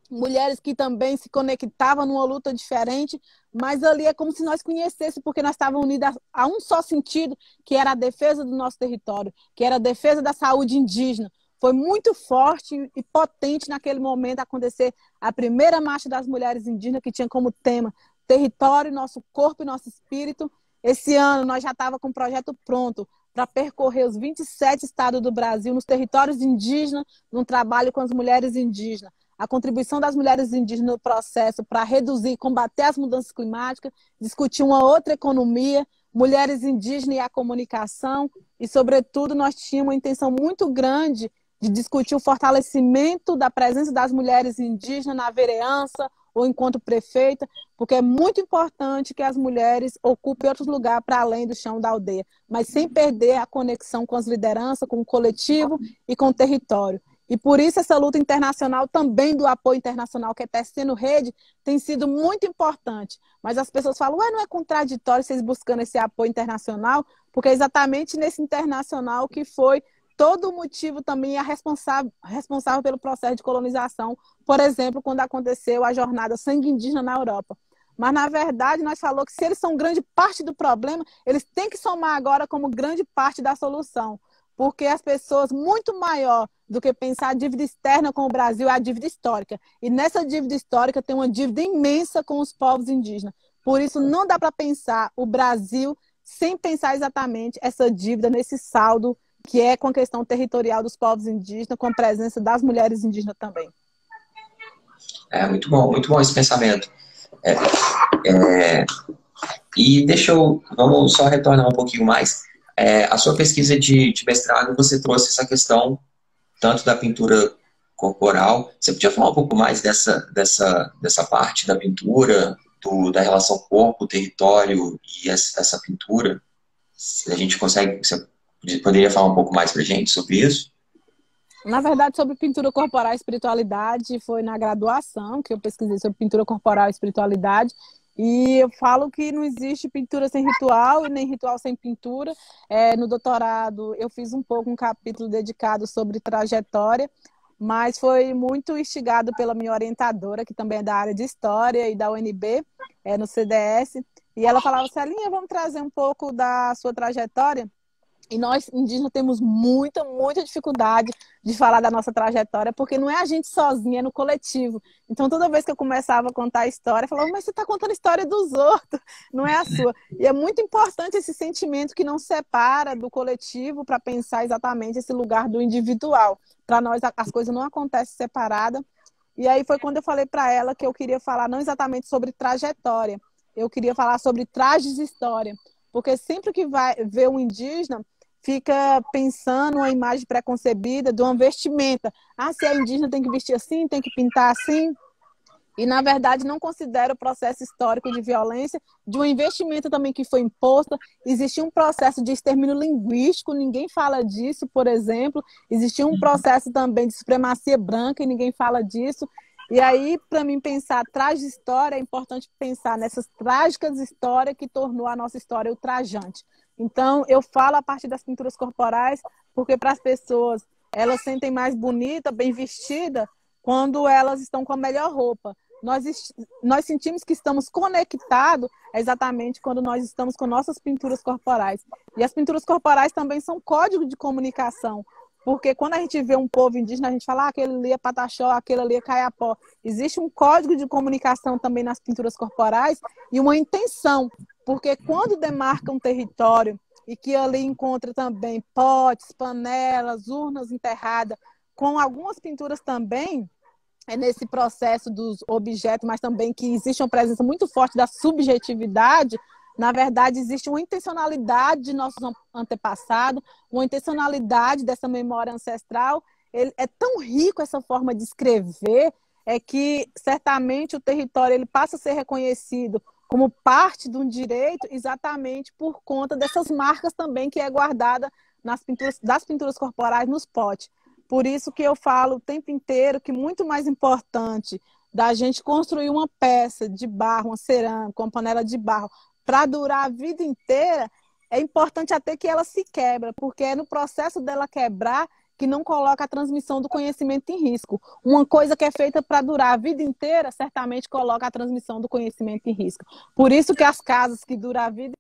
mulheres que também se conectavam numa luta diferente, mas ali é como se nós conhecêssemos, porque nós estávamos unidas a um só sentido, que era a defesa do nosso território, que era a defesa da saúde indígena. Foi muito forte e potente naquele momento acontecer a primeira marcha das mulheres indígenas, que tinha como tema território, nosso corpo e nosso espírito. Esse ano nós já estávamos com o projeto pronto para percorrer os 27 estados do Brasil, nos territórios indígenas, num trabalho com as mulheres indígenas. A contribuição das mulheres indígenas no processo para reduzir e combater as mudanças climáticas, discutir uma outra economia, mulheres indígenas e a comunicação, e, sobretudo, nós tínhamos uma intenção muito grande de discutir o fortalecimento da presença das mulheres indígenas na vereança ou enquanto prefeita, porque é muito importante que as mulheres ocupem outros lugares para além do chão da aldeia, mas sem perder a conexão com as lideranças, com o coletivo e com o território. E por isso essa luta internacional, também do apoio internacional, que é Tecendo Rede, tem sido muito importante. Mas as pessoas falam, não é contraditório vocês buscando esse apoio internacional, porque é exatamente nesse internacional que foi todo o motivo também responsável pelo processo de colonização, por exemplo, quando aconteceu a jornada Sangue Indígena na Europa. Mas, na verdade, nós falamos que se eles são grande parte do problema, eles têm que somar agora como grande parte da solução. porque as pessoas, muito maior do que pensar a dívida externa com o Brasil, é a dívida histórica. E nessa dívida histórica tem uma dívida imensa com os povos indígenas. Por isso, não dá para pensar o Brasil sem pensar exatamente essa dívida nesse saldo que é com a questão territorial dos povos indígenas, com a presença das mulheres indígenas também. Muito bom esse pensamento. É, é, e vamos só retornar um pouquinho mais. A sua pesquisa de mestrado, você trouxe essa questão tanto da pintura corporal. Você podia falar um pouco mais dessa parte da pintura, da relação corpo-território e essa pintura? Se a gente consegue, você poderia falar um pouco mais para a gente sobre isso? Na verdade, sobre pintura corporal e espiritualidade, foi na graduação que eu pesquisei sobre pintura corporal e espiritualidade. E eu falo que não existe pintura sem ritual e nem ritual sem pintura. No doutorado, eu fiz um capítulo dedicado sobre trajetória, mas foi muito instigado pela minha orientadora, que também é da área de História e da UNB, no CDS. E ela falava, Celinha, vamos trazer um pouco da sua trajetória. E nós, indígenas, temos muita dificuldade de falar da nossa trajetória, porque não é a gente sozinha, é no coletivo. Então, toda vez que eu começava a contar a história, eu falava, mas você está contando a história dos outros, não é a sua. E é muito importante esse sentimento que não separa do coletivo para pensar exatamente esse lugar do individual. Para nós, as coisas não acontecem separadas. E aí foi quando eu falei para ela que eu queria falar não exatamente sobre trajetória, eu queria falar sobre trajes de história. Porque sempre que vai ver um indígena, fica pensando uma imagem preconcebida de uma vestimenta. Ah, se é indígena tem que vestir assim, tem que pintar assim. E, na verdade, não considera o processo histórico de violência, de um investimento também que foi imposto. Existia um processo de extermínio linguístico, ninguém fala disso, por exemplo. Existia um processo também de supremacia branca e ninguém fala disso. E aí, para mim, pensar atrás de história, é importante pensar nessas trágicas histórias que tornou a nossa história ultrajante. Então, eu falo a partir das pinturas corporais, porque para as pessoas, elas sentem mais bonita, bem vestida, quando elas estão com a melhor roupa. Nós sentimos que estamos conectados exatamente quando nós estamos com nossas pinturas corporais. E as pinturas corporais também são código de comunicação, porque quando a gente vê um povo indígena, a gente fala, aquele ali é Pataxó, aquele ali é Caiapó. Existe um código de comunicação também nas pinturas corporais e uma intenção, porque quando demarca um território e que ali encontra também potes, panelas, urnas enterradas, com algumas pinturas também, nesse processo dos objetos, mas também que existe uma presença muito forte da subjetividade, na verdade, existe uma intencionalidade de nossos antepassados, uma intencionalidade dessa memória ancestral. É tão rico essa forma de escrever, que certamente o território ele passa a ser reconhecido como parte de um direito exatamente por conta dessas marcas também que é guardada das pinturas corporais nos potes. Por isso que eu falo o tempo inteiro que muito mais importante da gente construir uma peça de barro, uma cerâmica, uma panela de barro, para durar a vida inteira, é importante até que ela se quebra, porque é no processo dela quebrar que não coloca a transmissão do conhecimento em risco. Uma coisa que é feita para durar a vida inteira, certamente coloca a transmissão do conhecimento em risco. Por isso que as casas que duram a vida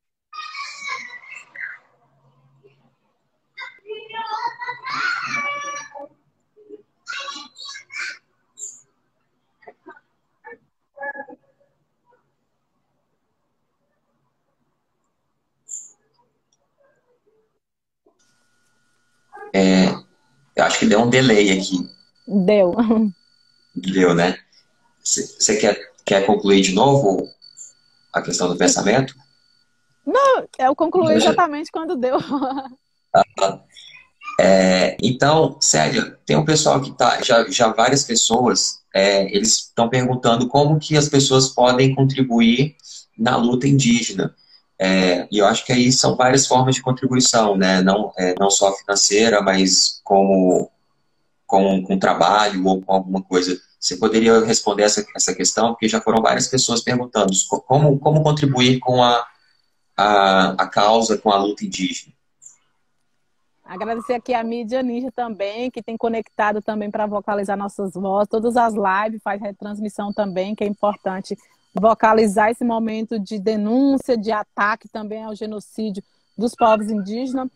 Eu acho que deu um delay aqui. deu. Deu, né? Você quer concluir de novo a questão do pensamento? Não, eu concluí exatamente quando deu. Então, sério, tem um pessoal que tá, já várias pessoas, eles estão perguntando como que as pessoas podem contribuir na luta indígena. E eu acho que aí são várias formas de contribuição, né? Não só financeira, mas com trabalho ou com alguma coisa. Você poderia responder essa questão? Porque já foram várias pessoas perguntando como contribuir com a causa, com a luta indígena. Agradecer aqui a mídia Ninja também, que tem conectado também para vocalizar nossas vozes. Todas as lives faz retransmissão também, que é importante vocalizar esse momento de denúncia, de ataque também ao genocídio dos povos indígenas.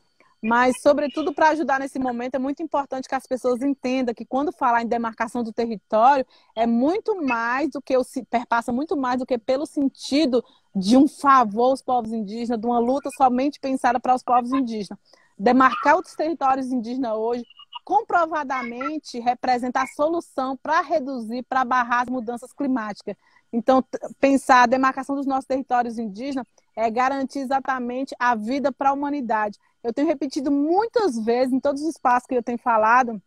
mas, sobretudo, para ajudar nesse momento, é muito importante que as pessoas entendam que quando falar em demarcação do território, é muito mais do que perpassa muito mais do que pelo sentido de um favor aos povos indígenas, de uma luta somente pensada para os povos indígenas. Demarcar os territórios indígenas hoje comprovadamente representa a solução para reduzir, para barrar as mudanças climáticas. Então, pensar a demarcação dos nossos territórios indígenas é garantir exatamente a vida para a humanidade. Eu tenho repetido muitas vezes, em todos os espaços que eu tenho falado,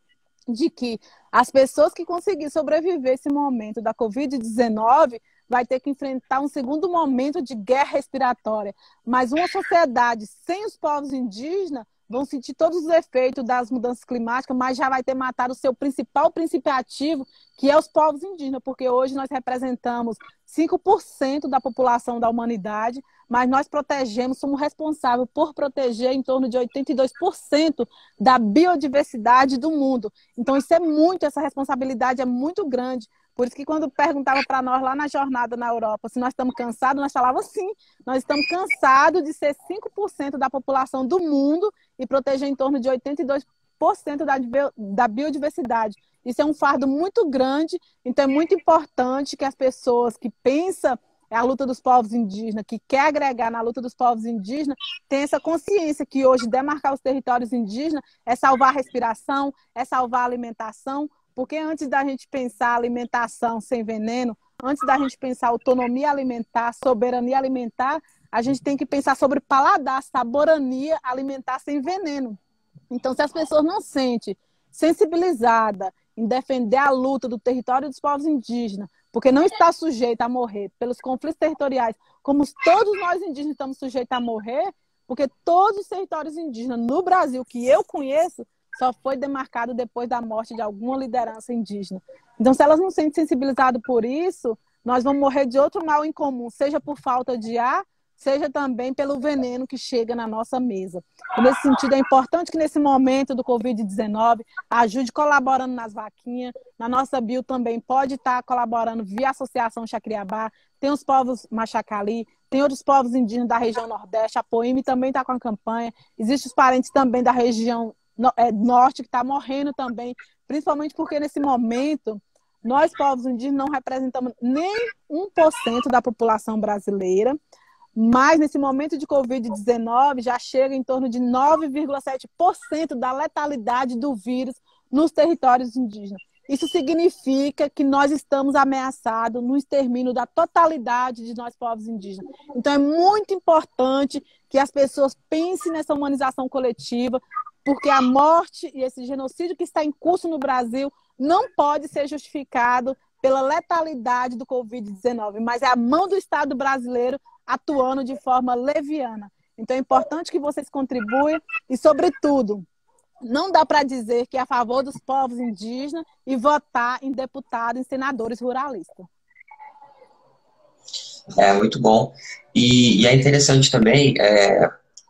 de que as pessoas que conseguirem sobreviver esse momento da Covid-19 vai ter que enfrentar um segundo momento de guerra respiratória. Mas uma sociedade sem os povos indígenas vão sentir todos os efeitos das mudanças climáticas, mas já vai ter matado o seu principal princípio ativo, que é os povos indígenas, porque hoje nós representamos 5% da população da humanidade, mas nós protegemos, somos responsáveis por proteger em torno de 82% da biodiversidade do mundo. Então, isso é muito, essa responsabilidade é muito grande. Por isso que quando perguntava para nós lá na jornada na Europa se nós estamos cansados, nós falávamos sim, nós estamos cansados de ser 5% da população do mundo e proteger em torno de 82% da biodiversidade. Isso é um fardo muito grande, então é muito importante que as pessoas que pensam a luta dos povos indígenas, que quer agregar na luta dos povos indígenas, tenham essa consciência que hoje demarcar os territórios indígenas é salvar a respiração, é salvar a alimentação, porque antes da gente pensar alimentação sem veneno, antes da gente pensar autonomia alimentar, soberania alimentar, a gente tem que pensar sobre paladar, saborania alimentar sem veneno. Então, se as pessoas não se sentem sensibilizadas em defender a luta do território dos povos indígenas, porque não está sujeito a morrer pelos conflitos territoriais, como todos nós indígenas estamos sujeitos a morrer, porque todos os territórios indígenas no Brasil que eu conheço só foi demarcado depois da morte de alguma liderança indígena. Então, se elas não se sentem sensibilizadas por isso, nós vamos morrer de outro mal em comum, seja por falta de ar, seja também pelo veneno que chega na nossa mesa. E nesse sentido, é importante que nesse momento do Covid-19, ajude colaborando nas vaquinhas. Na nossa bio também pode estar colaborando via Associação Chacriabá, tem os povos Machacali, tem outros povos indígenas da região Nordeste, a Poime também está com a campanha, existem os parentes também da região Norte que está morrendo também, principalmente porque nesse momento nós, povos indígenas, não representamos nem 1% da população brasileira, mas nesse momento de Covid-19 já chega em torno de 9,7% da letalidade do vírus nos territórios indígenas. Isso significa que nós estamos ameaçados no extermínio da totalidade de nós, povos indígenas. Então é muito importante que as pessoas pensem nessa humanização coletiva, porque a morte e esse genocídio que está em curso no Brasil não pode ser justificado pela letalidade do Covid-19, mas é a mão do Estado brasileiro atuando de forma leviana. Então é importante que vocês contribuam e, sobretudo, não dá para dizer que é a favor dos povos indígenas e votar em deputados, em senadores ruralistas. É muito bom. E é interessante também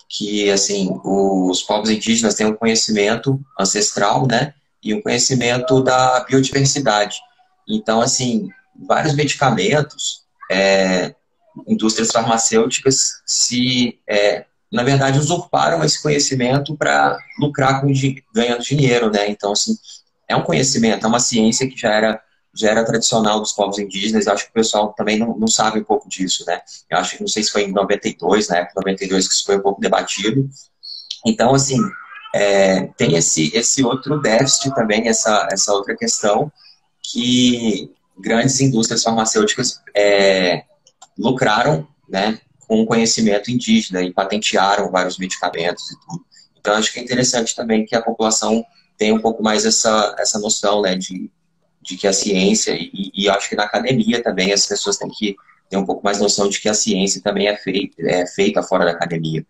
que assim os povos indígenas têm um conhecimento ancestral, né, e um conhecimento da biodiversidade. Então, assim, vários medicamentos, indústrias farmacêuticas na verdade, usurparam esse conhecimento para lucrar ganhando dinheiro, né? Então, assim, é um conhecimento, é uma ciência que já era tradicional dos povos indígenas. Eu acho que o pessoal também não sabe um pouco disso, né? Eu acho que, não sei se foi em 92, na época de 92, que isso foi um pouco debatido. Então, assim, tem esse outro déficit também, essa outra questão, que grandes indústrias farmacêuticas lucraram, né, com o conhecimento indígena e patentearam vários medicamentos e tudo. Então, acho que é interessante também que a população tenha um pouco mais essa noção, né, de que a ciência, e acho que na academia também as pessoas têm que ter um pouco mais noção de que a ciência também é feita fora da academia.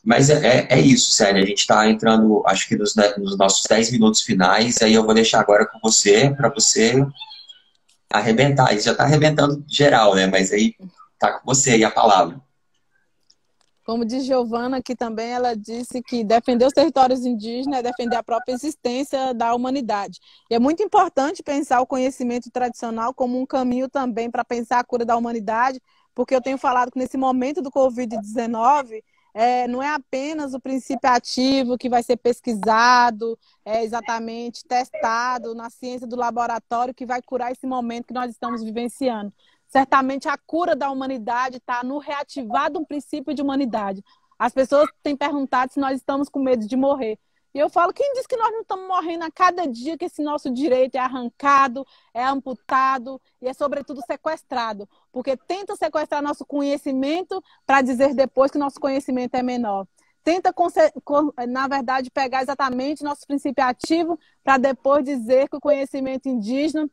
Mas é isso, sério, a gente está entrando, acho que nos nossos 10 minutos finais, aí eu vou deixar agora com você, para você arrebentar. Isso já está arrebentando geral, né? Mas aí tá com você aí a palavra. Como diz Giovana aqui também, ela disse que defender os territórios indígenas é defender a própria existência da humanidade. E é muito importante pensar o conhecimento tradicional como um caminho também para pensar a cura da humanidade, porque eu tenho falado que nesse momento do Covid-19, não é apenas o princípio ativo que vai ser pesquisado, exatamente testado na ciência do laboratório que vai curar esse momento que nós estamos vivenciando. Certamente a cura da humanidade está no reativar de um princípio de humanidade. As pessoas têm perguntado se nós estamos com medo de morrer. E eu falo, quem diz que nós não estamos morrendo a cada dia que esse nosso direito é arrancado, é amputado e é, sobretudo, sequestrado? Porque tenta sequestrar nosso conhecimento para dizer depois que nosso conhecimento é menor. Tenta, na verdade, pegar exatamente nosso princípio ativo para depois dizer que o conhecimento indígena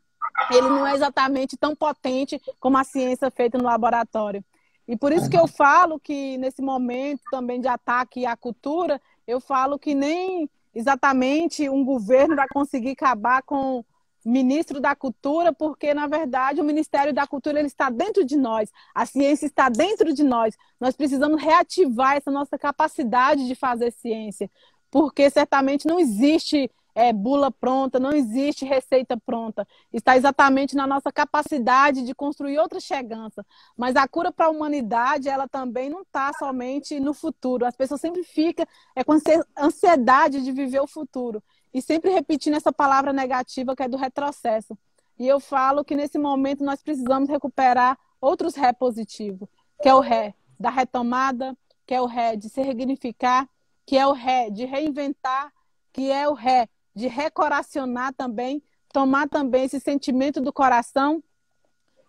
ele não é exatamente tão potente como a ciência feita no laboratório. E por isso que eu falo que nesse momento também de ataque à cultura, eu falo que nem exatamente um governo vai conseguir acabar com o ministro da cultura, porque, na verdade, o Ministério da Cultura ele está dentro de nós, a ciência está dentro de nós. Nós precisamos reativar essa nossa capacidade de fazer ciência, porque certamente não existe bula pronta, não existe receita pronta. Está exatamente na nossa capacidade de construir outra chegança. Mas a cura para a humanidade, ela também não está somente no futuro. As pessoas sempre ficam com ansiedade de viver o futuro. E sempre repetindo essa palavra negativa que é do retrocesso. E eu falo que nesse momento nós precisamos recuperar outros ré positivos, que é o ré da retomada, que é o ré de se resignificar, que é o ré de reinventar, que é o ré de recoracionar também, tomar também esse sentimento do coração,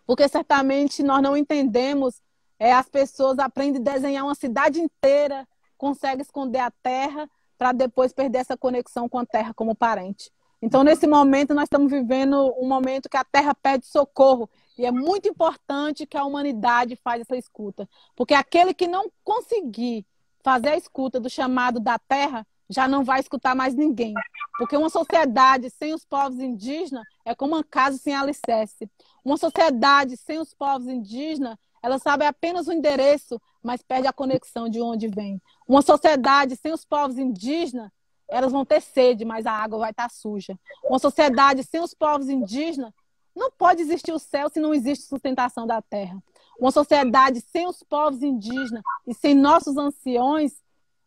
porque certamente nós não entendemos, as pessoas aprendem a desenhar uma cidade inteira, conseguem esconder a terra, para depois perder essa conexão com a terra como parente. Então, nesse momento, nós estamos vivendo um momento que a terra pede socorro, e é muito importante que a humanidade faça essa escuta, porque aquele que não conseguir fazer a escuta do chamado da terra, já não vai escutar mais ninguém. Porque uma sociedade sem os povos indígenas é como uma casa sem alicerce. Uma sociedade sem os povos indígenas, ela sabe apenas o endereço, mas perde a conexão de onde vem. Uma sociedade sem os povos indígenas, elas vão ter sede, mas a água vai estar suja. Uma sociedade sem os povos indígenas, não pode existir o céu se não existe sustentação da terra. Uma sociedade sem os povos indígenas e sem nossos anciões,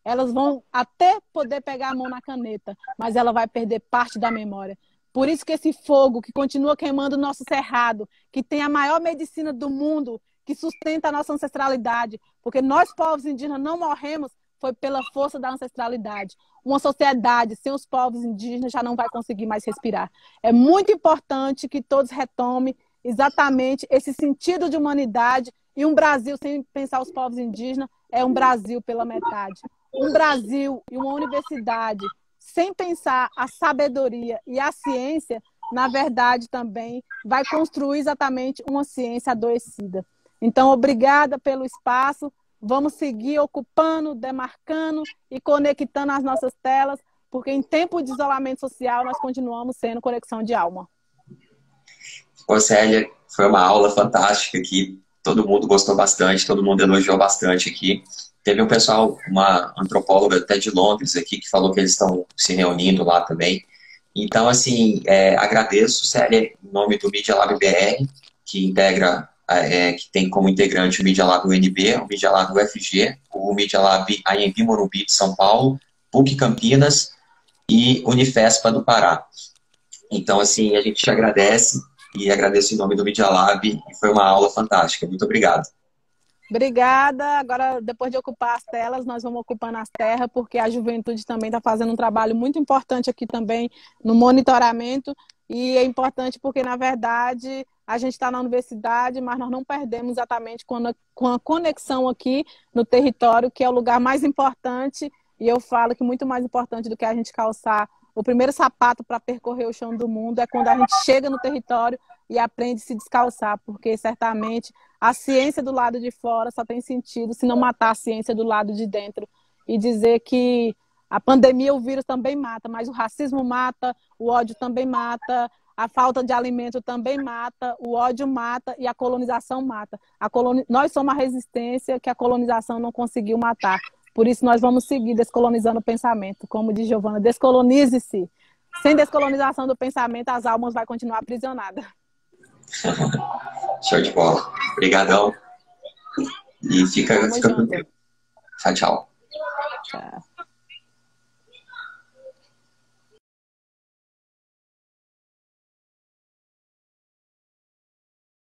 elas vão até poder pegar a mão na caneta, mas ela vai perder parte da memória. Por isso que esse fogo que continua queimando o nosso cerrado, que tem a maior medicina do mundo, que sustenta a nossa ancestralidade, porque nós, povos indígenas, não morremos, foi pela força da ancestralidade. Uma sociedade sem os povos indígenas já não vai conseguir mais respirar. É muito importante que todos retomem exatamente esse sentido de humanidade, e um Brasil sem pensar os povos indígenas é um Brasil pela metade. Um Brasil e uma universidade sem pensar a sabedoria e a ciência, na verdade, também vai construir exatamente uma ciência adoecida. Então, obrigada pelo espaço. Vamos seguir ocupando, demarcando e conectando as nossas telas, porque em tempo de isolamento social nós continuamos sendo conexão de alma. Ô, Célia, foi uma aula fantástica aqui. Todo mundo gostou bastante, todo mundo elogiou bastante aqui. Teve um pessoal, uma antropóloga até de Londres aqui, que falou que eles estão se reunindo lá também. Então, assim, agradeço, Célia, em nome do Media Lab BR, que integra, que tem como integrante o Media Lab UNB, o Media Lab UFG, o Media Lab AMB Morumbi de São Paulo, PUC Campinas e Unifespa do Pará. Então, assim, a gente te agradece e agradeço em nome do Media Lab, e foi uma aula fantástica. Muito obrigado. Obrigada. Agora, depois de ocupar as telas, nós vamos ocupando as terras, porque a juventude também está fazendo um trabalho muito importante aqui também no monitoramento, e é importante porque, na verdade, a gente está na universidade, mas nós não perdemos exatamente com a conexão aqui no território, que é o lugar mais importante, e eu falo que muito mais importante do que a gente calçar o primeiro sapato para percorrer o chão do mundo é quando a gente chega no território e aprende a se descalçar, porque certamente a ciência do lado de fora só tem sentido se não matar a ciência do lado de dentro e dizer que a pandemia, o vírus também mata, mas o racismo mata, o ódio também mata, a falta de alimento também mata, o ódio mata e a colonização mata. Nós somos a resistência que a colonização não conseguiu matar. Por isso nós vamos seguir descolonizando o pensamento. Como diz Giovana, descolonize-se. Sem descolonização do pensamento, as almas vão continuar aprisionadas. Show de bola. Obrigadão. E fica comigo. Tchau, tchau. tchau.